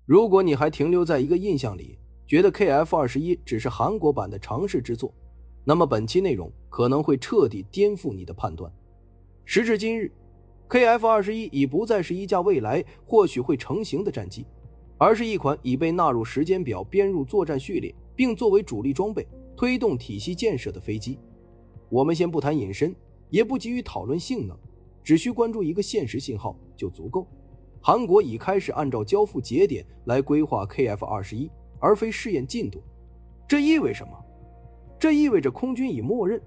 如果你還停留在一個印象裡，覺得 KF-21 只是韓國版的嘗試之作，那麼本期內容可能會徹底顛覆你的判斷。時至今日， KF-21 已不再是一架未來或許會成型的戰機，而是一款已被納入時間表、編入作戰序列，並作為主力裝備推動體系建設的飛機。我們先不談引申，也不急於討論性能，只需關注一個現實信號就足夠。韓國已開始按照交付節點來規劃 KF-21， 而非試驗進度。這意味什麼？這意味着空軍已默認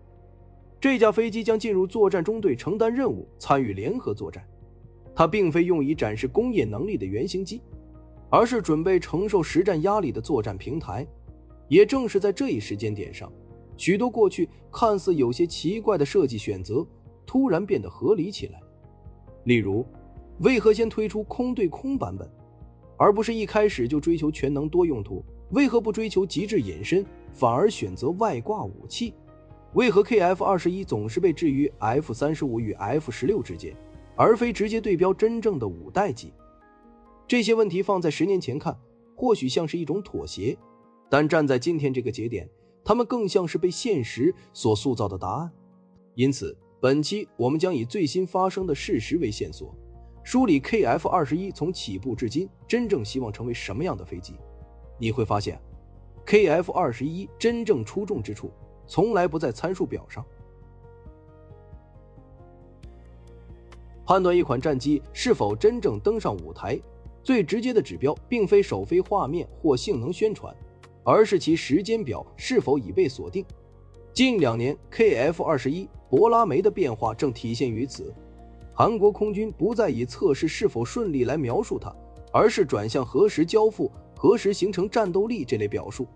這架飛機將進入作戰中隊承擔任務，參與聯合作戰。它並非用以展示工業能力的原型機，而是準備承受實戰壓力的作戰平台。也正是在這一時間點上，許多過去看似有些奇怪的設計選擇突然变得合理起来。例如，為何先推出空對空版本，而不是一開始就追求全能多用途？為何不追求極致隱身，反而選擇外掛武器？為何 KF-21 總是被置於 F-35 與 F-16 之間，而非直接对標真正的5代機？這些問題放在10年前看，或許像是一種妥協，但站在今天這個節點，它們更像是被現實所塑造的答案。因此，本期我們將以最新發生的事實為線索，梳理 KF-21 從起步至今真正希望成為什麼樣的飛機。你會發现 KF-21 真正出众之處從來不在參數表上。判斷一款戰機是否真正登上舞台，最直接的指標並非首飛畫面或性能宣傳，而是其時間表是否已被鎖定。近2年 KF-21 柏拉梅的變化正體現於此。韓國空軍不再以測試是否順利來描述它，而是轉向何時交付、何時形成戰鬥力這類表述。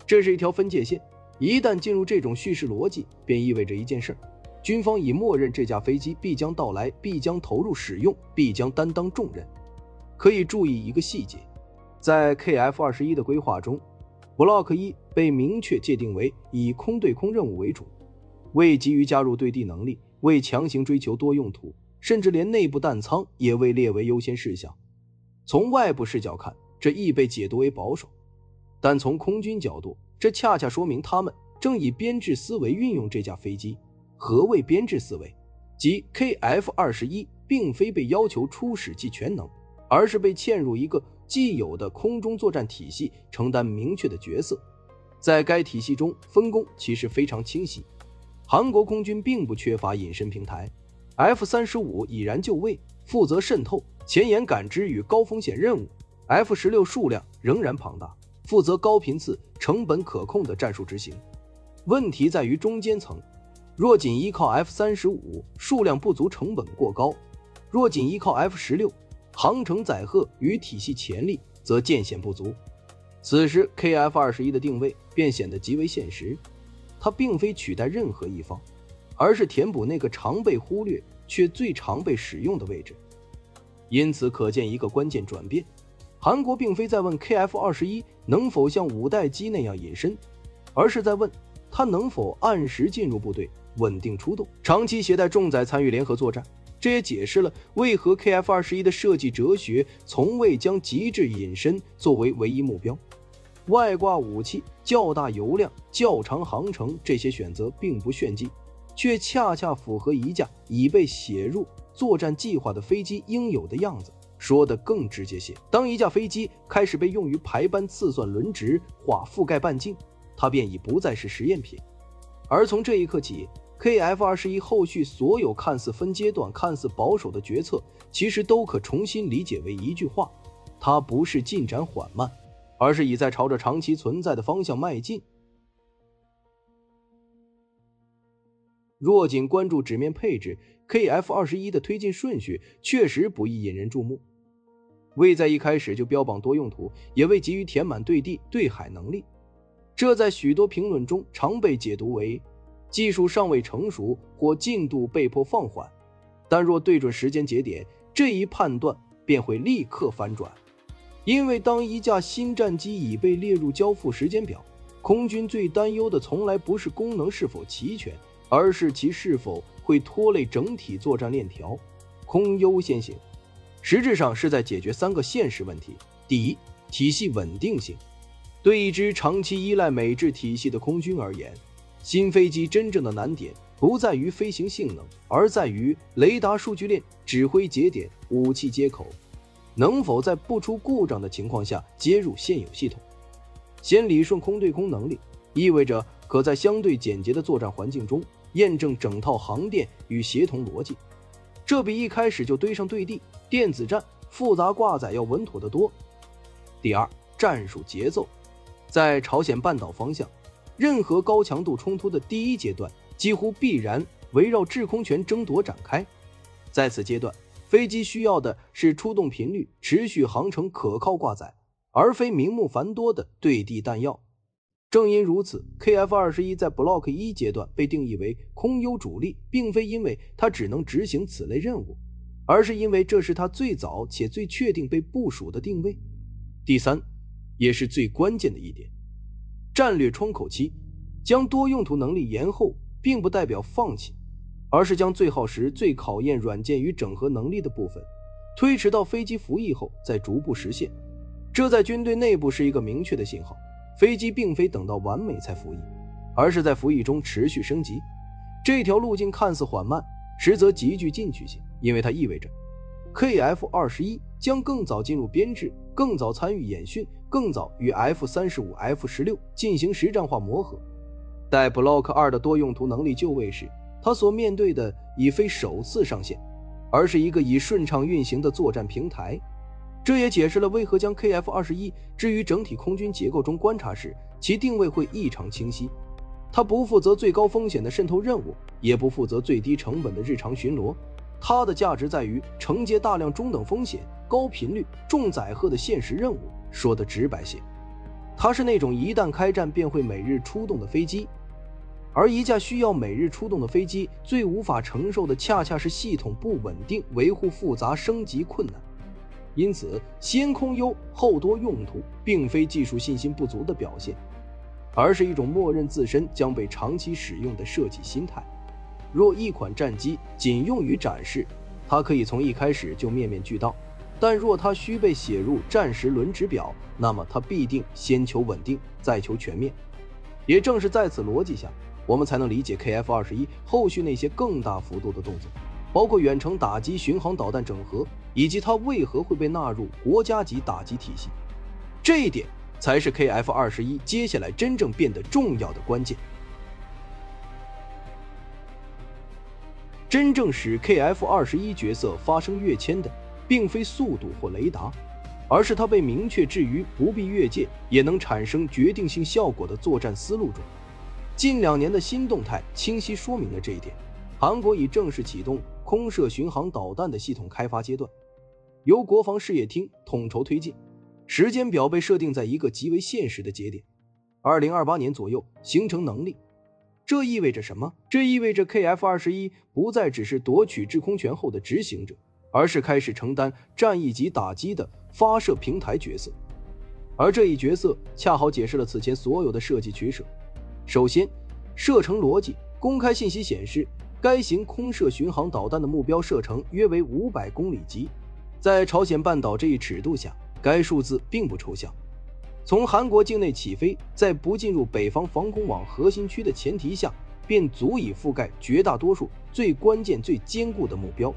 這是一條分界線，一旦進入這種敘事邏輯，便意味着一件事：軍方已默認這架飛機必將到來，必将投入使用，必将擔當重任。可以注意一個細節，在 KF-21 的規劃中， Block 1被明確界定為以空對空任務為主，未急於加入对地能力，未強行追求多用途，甚至連內部彈艙也未列為優先事項。從外部視角看，這亦被解讀為保守，但從空軍角度，這恰恰說明他們正以編制思維運用這架飛機。何謂編制思維？即 KF-21 並非被要求初始即全能，而是被嵌入一個既有的空中作戰體系，承擔明確的角色。在該體系中，分工其實非常清晰。韓國空軍並不缺乏隱身平台， F-35 已然就位，負責滲透、前沿感知與高風險任務。 F-16 數量仍然龐大，負責高頻次、成本可控的戰術執行。問題在於中間層，若僅依靠 F-35， 數量不足，成本過高；若僅依靠 F-16， 航程載荷與體系潛力則漸顯不足。此時 KF-21 的定位便顯得極為現實，它並非取代任何一方，而是填補那個常被忽略卻最常被使用的位置。因此可見一個關鍵轉變，韓國並非在問 KF-21 能否像5代機那樣隱身，而是在問它能否按時進入部隊，穩定出動，長期攜帶重載參與聯合作戰。這也解釋了為何 KF-21 的設計哲學從未將極致隱身作為唯一目標。外掛武器、較大油量、較長航程，這些選擇並不炫技，卻恰恰符合一架已被寫入作戰計劃的飛機應有的樣子。說得更直接些，當一架飛機開始被用於排班刺算輪值、畫覆蓋半徑，它便已不再是實驗品。而從這一刻起， KF-21 後續所有看似分階段、看似保守的決策，其實都可重新理解為一句話：它不是進展緩慢，而是已在朝着長期存在的方向邁進。若僅關注紙面配置， KF-21 的推进順序確實不易引人注目。未在一開始就標榜多用途，也未急於填滿對地、對海能力。這在許多評論中常被解讀為技術尚未成熟或進度被迫放緩。但若對準時間節點，這一判斷便會立刻反轉。因為當一架新戰機已被列入交付時間表，空軍最擔憂的從來不是功能是否齊全，而是其是否會拖累整體作戰鏈條，空優先行。實質上是在解決3個現實問題：第一，體系穩定性。對一支長期依賴美制體系的空軍而言，新飛機真正的難點不在於飛行性能，而在於雷達數據鏈、指揮節點、武器接口能否在不出故障的情況下接入現有系統。先理順空对空能力，意味着可在相对簡潔的作戰環境中驗證整套航电與協同邏輯，這比一開始就堆上對地、電子戰、複雜掛載要穩妥得多。第二，戰術節奏。在朝鮮半島方向，任何高強度衝突的第一階段幾乎必然圍繞制空權爭奪展開。在此階段，飛機需要的是出動頻率、持續航程可靠掛載，而非名目繁多的对地彈藥。正因如此， KF-21 在 Block 1階段被定義為空優主力，並非因為它只能執行此類任務，而是因為這是它最早且最確定被部署的定位。第三，也是最關鍵的一点，戰略窗口期。將多用途能力延後並不代表放棄，而是將最耗時、最考驗軟件與整合能力的部分推遲到飛機服役後再逐步實現。這在軍队內部是一個明確的信號，飛機並非等到完美才服役，而是在服役中持續升級。這條路徑看似緩慢，實則極具進取性，因為它意味着 KF-21 将更早進入編制，更早參與演訓，更早與 F-35、F-16 進行實戰化磨合。待 Block 2的多用途能力就位時，它所面對的已非首次上線，而是一個以順暢運行的作戰平台。這也解釋了為何將 KF-21 置於整體空軍結構中觀察時，其定位會異常清晰。它不負責最高風險的滲透任務，也不負責最低成本的日常巡邏。它的價值在於承接大量中等風險、高頻率、重載荷的現實任務。說得直白些，它是那種一旦開戰便會每日出動的飛機。而一架需要每日出動的飞機，最無法承受的恰恰是系統不穩定、維護複雜、升級困难。因此，先空優後多用途，並非技術信心不足的表現，而是一種默認自身將被長期使用的設計心態。若一款戰機僅用於展示，它可以從一開始就面面俱到；但若它需被寫入戰時轮值表，那麼它必定先求穩定，再求全面。也正是在此逻輯下，我們才能理解 KF-21 後續那些更大幅度的動作，包括遠程打擊、巡航導彈整合，以及它為何會被納入國家級打擊體系。這一點才是 KF-21 接下來真正變得重要的關鍵。真正使 KF-21 角色發生跃迁的，並非速度或雷達，而是它被明確置於不必越界也能產生決定性效果的作戰思路中。近2年的新動態清晰說明了這一點。韓國已正式啟動空射巡航導彈的系統開發階段，由國防事業廳統籌推進，時間表被設定在一個極為現實的節點，2028年左右形成能力。這意味着什麼？這意味着 KF-21 不再只是夺取制空權後的執行者，而是開始承擔戰役級打擊的發射平台角色。而這一角色恰好解釋了此前所有的設計取捨。首先，射程邏輯。公開信息顯示，該型空射巡航導彈的目標射程約為500公里級。在朝鮮半島這一尺度下，該數字並不抽象。從韓國境內起飛，在不進入北方防空網核心區的前提下，便足以覆蓋絕大多數最關鍵、最堅固的目標。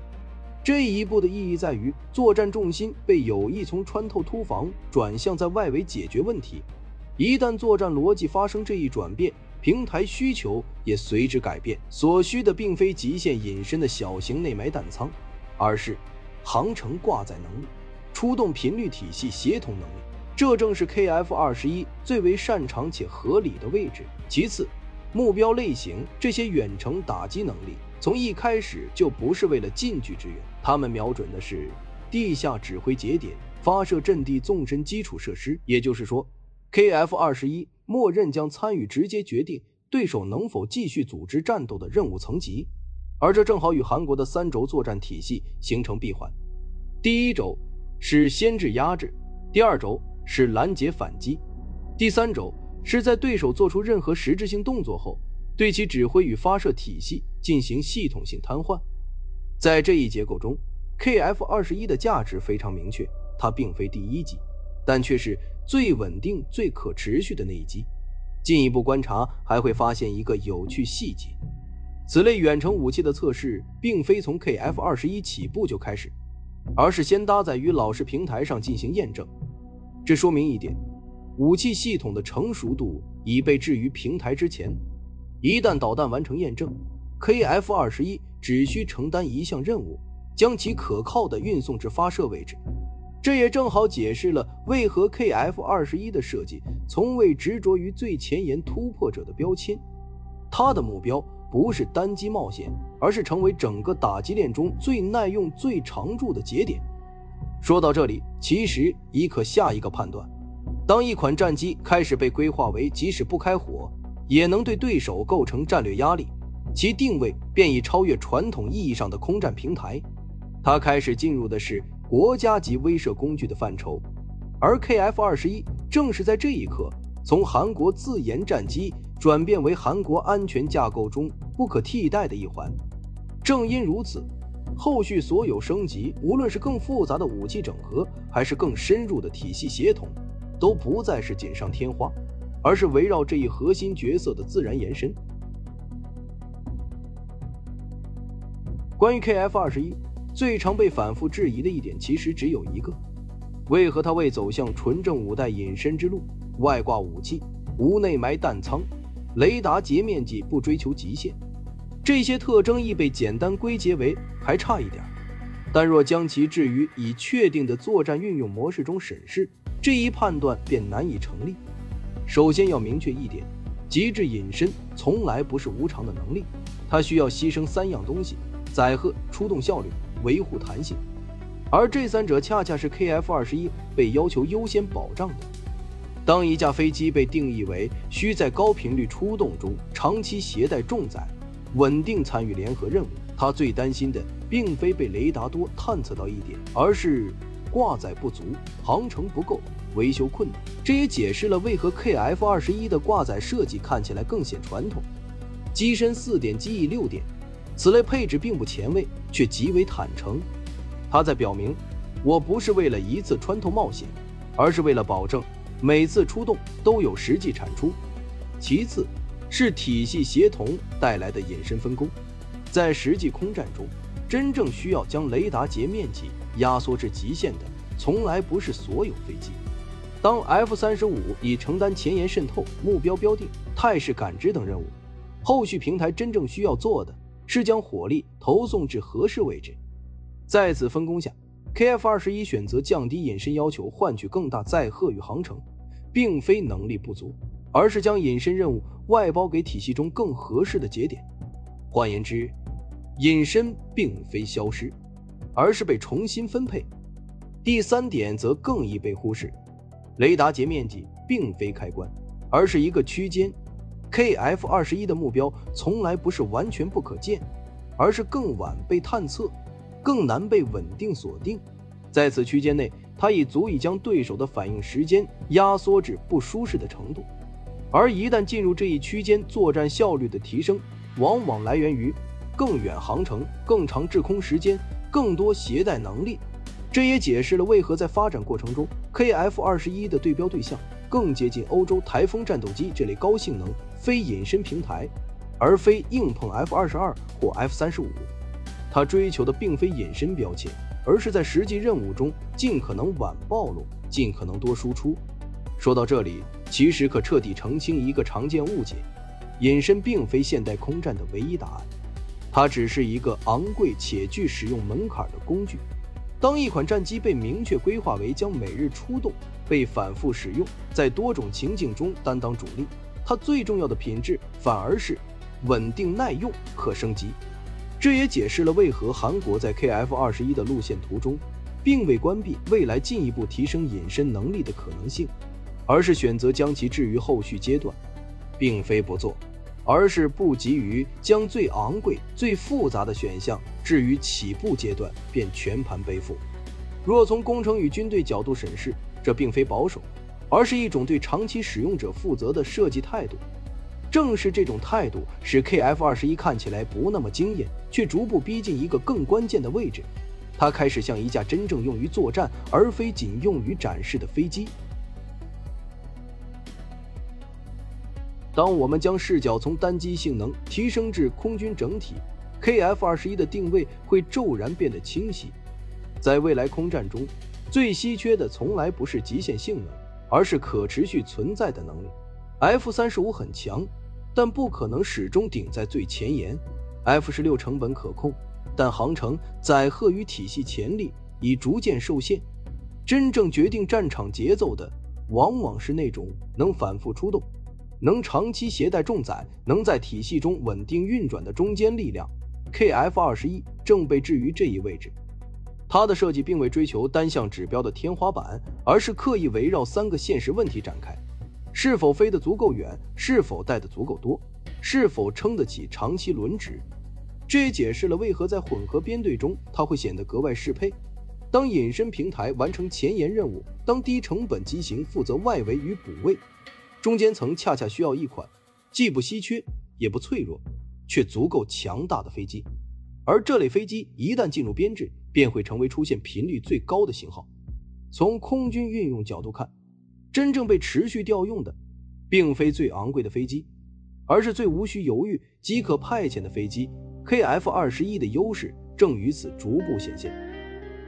這一步的意義在於，作戰重心被有意從穿透突防轉向在外圍解決問題。一旦作戰邏輯發生這一轉變，平台需求也隨之改变，所需的并非極限隱身的小型內埋彈艙，而是航程掛載能力、出動頻率體系協同能力。這正是 KF-21 最為擅長且合理的位置。其次，目標類型，這些遠程打擊能力從一開始就不是為了近距支援，他們瞄準的是地下指揮節點、發射陣地縱深基礎設施。也就是說， KF-21 默認將參與直接決定對手能否繼續組織戰鬥的任務層級，而這正好與韓國的3軸作戰體系形成閉環。第一軸是先制壓制，第二軸是攔截反擊，第三軸是在對手做出任何實質性動作後，對其指揮與發射體系進行系統性癱瘓。在這一結構中， KF-21 的價值非常明確，它並非第一級，但卻是最穩定、最可持續的那一擊。進一步觀察，還會發現一個有趣細節：此類遠程武器的測試，並非從 KF-21起步就開始，而是先搭載於老式平台上進行驗證。這說明一點，武器系統的成熟度已被置於平台之前。一旦導彈完成驗證， KF-21只需承擔一項任務，將其可靠地運送至發射位置。這也正好解釋了為何 KF-21的設計從未執着於最前沿突破者的標籤。它的目標不是單機冒險，而是成為整個打擊鏈中最耐用、最常駐的節點。說到這裡，其實已可下一個判斷：當一款戰機開始被規劃為即使不開火也能對對手構成戰略壓力，其定位便已超越傳統意義上的空戰平台，它開始進入的是國家級威慑工具的範疇。而 KF-21 正是在這一刻，從韓國自研戰機轉變為韓國安全架構中不可替代的一環。正因如此，後續所有升級，無論是更複雜的武器整合，還是更深入的體系協同，都不再是錦上添花，而是圍繞這一核心角色的自然延伸。關於 KF-21，最常被反覆質疑的一點其實只有一個：為何它未走向純正5代隱身之路？外掛武器，無內埋彈倉，雷達截面積不追求极限，這些特徵亦被簡單歸結為還差一點。但若將其置於已確定的作戰運用模式中審視，這一判斷便難以成立。首先要明確一點，極致隱身從來不是無償的能力，它需要犧牲3樣東西：載荷、出動效率、維護彈性。而這3者恰恰是 KF-21被要求優先保障的。當一架飛機被定義為需在高頻率出動中長期攜帶重載，穩定參與聯合任務，它最擔心的並非被雷達多探測到一點，而是掛載不足、航程不夠、維修困難。這也解釋了為何 KF-21的掛載設計看起來更顯傳統，機身4點，機翼6點。此類配置並不前衛，卻極為坦誠。它在表明，我不是為了一次穿透冒險，而是為了保證每次出動都有實際產出。其次是体系協同帶來的隐身分工。在實際空戰中，真正需要将雷達截面積壓縮至極限的，從來不是所有飛机。當 F-35已承擔前沿滲透、目標標定、態勢感知等任務，後續平台真正需要做的是將火力投送至合適位置。在此分工下， KF-21選擇降低隱身要求，換取更大載荷與航程，並非能力不足，而是将隱身任務外包給體系中更合適的節點。換言之，隱身並非消失，而是被重新分配。第3點則更易被忽視，雷達截面積並非開關，而是一個区間。KF-21的目標從來不是完全不可見，而是更晚被探測，更難被穩定鎖定。在此区間內，它已足以將对手的反应时间壓縮至不舒適的程度。而一旦進入這一區間，作戰效率的提升往往來源於更遠航程、更長滯空時間、更多攜帶能力。這也解釋了為何在發展過程中 KF-21的對標對象更接近歐洲台風戰鬥機這類高性能非隱身平台，而非硬碰 F-22或 F-35。它追求的並非隱身標籤，而是在實際任務中盡可能晚暴露，盡可能多輸出。說到這裡，其實可徹底澄清一個常見誤解：隱身並非現代空戰的唯一答案，它只是一個昂貴且具使用門檻的工具。當一款戰機被明確規劃為將每日出動，被反复使用，在多種情境中擔當主力，它最重要的品質反而是穩定耐用、可升級。這也解釋了為何韓國在 KF-21的路線圖中並未關閉未來進一步提升隱身能力的可能性，而是選擇將其置於後續階段，並非不做，而是不急於將最昂貴、最複雜的選項置於起步階段便全盤背負。若從工程與軍隊角度審視，這並非保守，而是一種對長期使用者負責的設計態度。正是這種態度，使 KF-21看起來不那麼驚豔，卻逐步逼近一個更關鍵的位置。它開始像一架真正用於作戰，而非僅用於展示的飛機。當我們將視角從單機性能提升至空軍整體， KF-21 的定位會骤然變得清晰。在未来空戰中，最稀缺的從來不是极限性能，而是可持續存在的能力。F-35很強，但不可能始終頂在最前沿。F-16成本可控，但航程、载荷与体系潛力已逐漸受限。真正決定戰場節奏的，往往是那种能反复出动、能長期携帶重载、能在體系中穩定運轉的中堅力量。KF-21正被置於這一位置。它的設計並未追求單項指標的天花板，而是刻意圍繞3個現實問題展開：是否飛得足夠遠，是否帶得足夠多，是否撐得起長期輪值。這也解釋了為何在混合編隊中它会顯得格外適配。當隱身平台完成前沿任務，當低成本機型負責外圍與補位，中間層恰恰需要一款既不稀缺也不脆弱，卻足夠強大的飞机。而這類飞機一旦進入編制，便會成為出現頻率最高的型號。從空軍運用角度看，真正被持續調用的並非最昂貴的飞機，而是最無需猶豫即可派遣的飞机。 KF-21 的優勢正於此逐步顯現。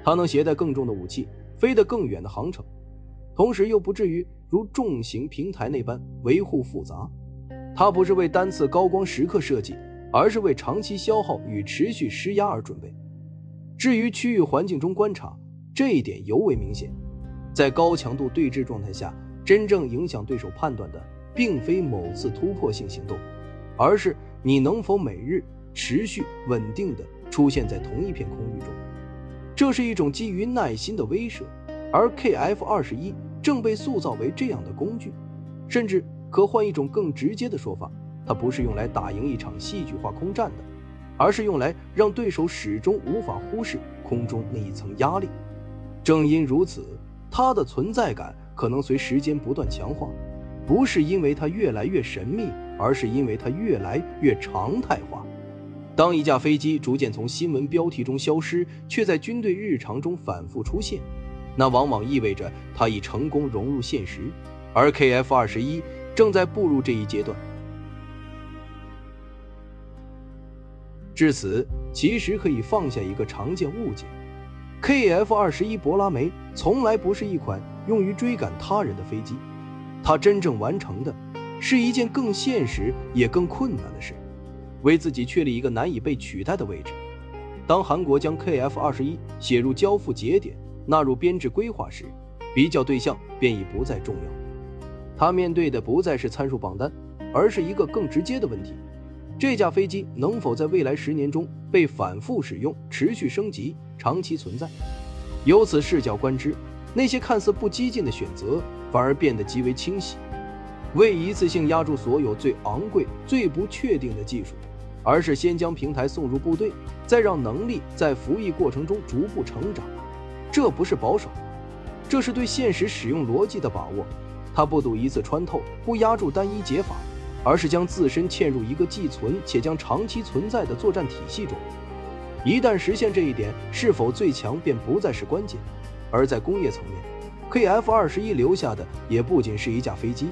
它能攜帶更重的武器，飛得更遠的航程，同時又不至於如重型平台那般維護複雜。它不是為單次高光時刻設計，而是為長期消耗與持續施壓而準備。至於區域環境中觀察，這一點尤為明顯。在高強度對峙狀態下，真正影響对手判斷的並非某次突破性行動，而是你能否每日持續穩定地出現在同一片空域中。這是一種基於耐心的威慑，而 KF-21 正被塑造為這樣的工具。甚至可換一種更直接的說法，它不是用來打贏一場戲劇化空戰的，而是用來讓對手始終無法忽視空中那一层壓力。正因如此，它的存在感可能隨時間不断強化，不是因為它越來越神秘，而是因為它越來越常態化。當一架飛機逐漸從新聞標題中消失，卻在軍隊日常中反复出現，那往往意味着它已成功融入現實，而 KF-21 正在步入這一階段。至此，其實可以放下一個常見誤解： KF-21博拉梅從來不是一款用於追趕他人的飛機，它真正完成的是一件更現實也更困難的事，為自己確立一個難以被取代的位置。當韓國將 KF-21 寫入交付節點，納入編制規劃時，比較對象便已不再重要。他面對的不再是參數榜單，而是一個更直接的問題：這架飛機能否在未來10年中被反复使用、持續升級、長期存在？由此视角觀之，那些看似不激進的選擇反而變得極為清晰。未一次性壓住所有最昂貴、最不確定的技術，而是先将平台送入部隊，再讓能力在服役過程中逐步成長。這不是保守，這是对现實使用邏輯的把握。它不賭一次穿透，不押注單一解法，而是将自身嵌入一個既存且將長期存在的作戰體系中。一旦實現這一點，是否最強便不再是關鍵。而在工業層面， KF-21 留下的也不僅是一架飛機，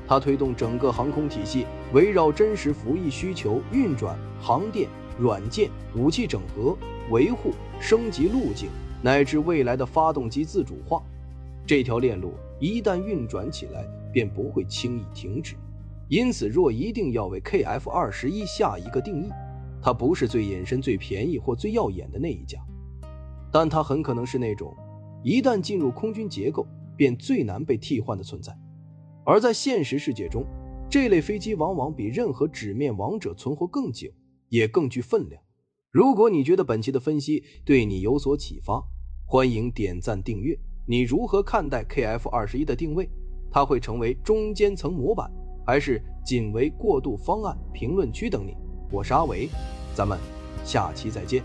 它推動整個航空體系圍繞真實服役需求運轉、航電、軟件、武器整合、維護、升級路徑，乃至未來的發動機自主化。這條鏈路一旦運轉起來，便不會輕易停止。因此，若一定要為 KF-21 下一個定義，它不是最隐身、最便宜或最耀眼的那一架，但它很可能是那種一旦進入空軍結構便最難被替換的存在。而在現實世界中，這類飛機往往比任何紙面王者存活更久，也更具分量。如果你覺得本期的分析对你有所啟發，歡迎點讚訂閱。你如何看待 KF-21 的定位？它會成為中間層模板，還是僅為過渡方案？評論區等你。我是阿偉，咱們下期再見。